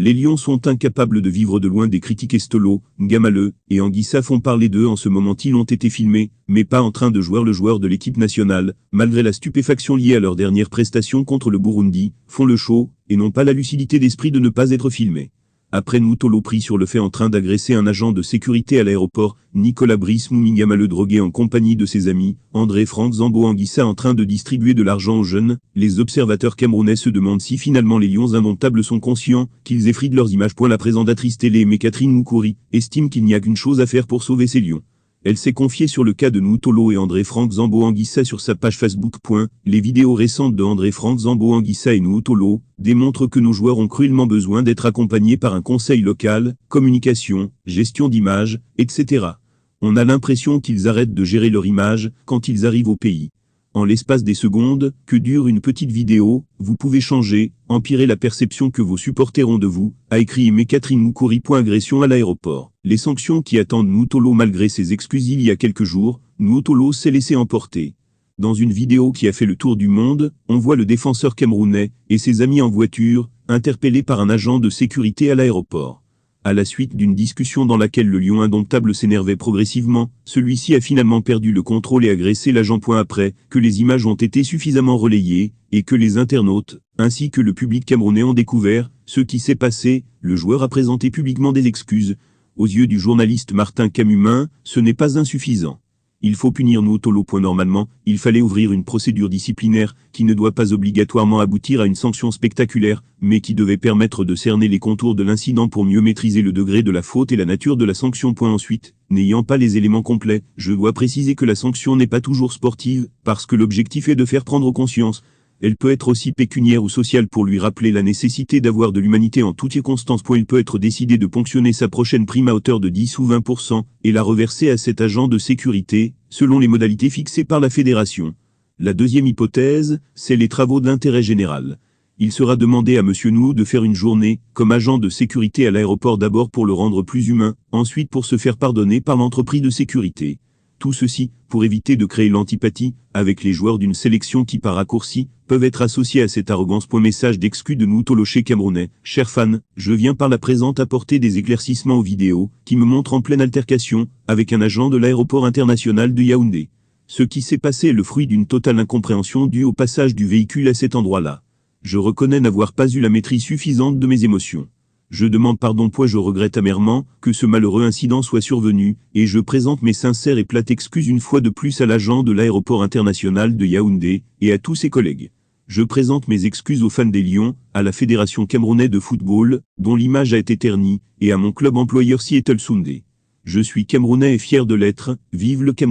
Les Lions sont incapables de vivre de loin des critiques. Estolo, Ngamale et Anguissa font parler d'eux en ce moment. Ils ont été filmés, mais pas en train de jouer le joueur de l'équipe nationale, malgré la stupéfaction liée à leur dernière prestation contre le Burundi, font le show, et n'ont pas la lucidité d'esprit de ne pas être filmés. Après Nutolo pris sur le fait en train d'agresser un agent de sécurité à l'aéroport, Nicolas Brice Ngamale drogué en compagnie de ses amis, André Franck Zambo Anguissa en train de distribuer de l'argent aux jeunes, les observateurs camerounais se demandent si finalement les Lions indomptables sont conscients qu'ils effritent leurs images. La présentatrice télé Aimée Catherine Moukouri estime qu'il n'y a qu'une chose à faire pour sauver ces lions. Elle s'est confiée sur le cas de Nutolo et André Franck Zambo Anguissa sur sa page Facebook. Les vidéos récentes de André Franck Zambo Anguissa et Nutolo démontrent que nos joueurs ont cruellement besoin d'être accompagnés par un conseil local, communication, gestion d'image, etc. On a l'impression qu'ils arrêtent de gérer leur image quand ils arrivent au pays. En l'espace des secondes que dure une petite vidéo, vous pouvez changer, empirer la perception que vos supporters ont de vous, a écrit Aimée Catherine Moukouri. Agression à l'aéroport. Les sanctions qui attendent Nutolo malgré ses excuses il y a quelques jours, Nutolo s'est laissé emporter. Dans une vidéo qui a fait le tour du monde, on voit le défenseur camerounais et ses amis en voiture, interpellés par un agent de sécurité à l'aéroport. À la suite d'une discussion dans laquelle le lion indomptable s'énervait progressivement, celui-ci a finalement perdu le contrôle et agressé l'agent. Après que les images ont été suffisamment relayées, et que les internautes, ainsi que le public camerounais ont découvert ce qui s'est passé, le joueur a présenté publiquement des excuses. Aux yeux du journaliste Martin Camumin, ce n'est pas insuffisant. Il faut punir Nutolo. Normalement, il fallait ouvrir une procédure disciplinaire qui ne doit pas obligatoirement aboutir à une sanction spectaculaire, mais qui devait permettre de cerner les contours de l'incident pour mieux maîtriser le degré de la faute et la nature de la sanction. Ensuite, n'ayant pas les éléments complets, je dois préciser que la sanction n'est pas toujours sportive, parce que l'objectif est de faire prendre conscience. Elle peut être aussi pécuniaire ou sociale pour lui rappeler la nécessité d'avoir de l'humanité en toutes circonstances. Il peut être décidé de ponctionner sa prochaine prime à hauteur de 10 ou 20% et la reverser à cet agent de sécurité, selon les modalités fixées par la fédération. La deuxième hypothèse, c'est les travaux d'intérêt général. Il sera demandé à M. Nou de faire une journée, comme agent de sécurité à l'aéroport, d'abord pour le rendre plus humain, ensuite pour se faire pardonner par l'entreprise de sécurité. Tout ceci, pour éviter de créer l'antipathie, avec les joueurs d'une sélection qui par raccourci, peuvent être associés à cette arrogance. Message d'excuse de Nutolo chez Camerounais. Chers fans, je viens par la présente apporter des éclaircissements aux vidéos, qui me montrent en pleine altercation, avec un agent de l'aéroport international de Yaoundé. Ce qui s'est passé est le fruit d'une totale incompréhension due au passage du véhicule à cet endroit-là. Je reconnais n'avoir pas eu la maîtrise suffisante de mes émotions. Je demande pardon. Je regrette amèrement que ce malheureux incident soit survenu, et je présente mes sincères et plates excuses une fois de plus à l'agent de l'aéroport international de Yaoundé, et à tous ses collègues. Je présente mes excuses aux fans des Lions, à la Fédération camerounaise de football, dont l'image a été ternie, et à mon club employeur Seattle Soundé. Je suis Camerounais et fier de l'être. Vive le Cameroun.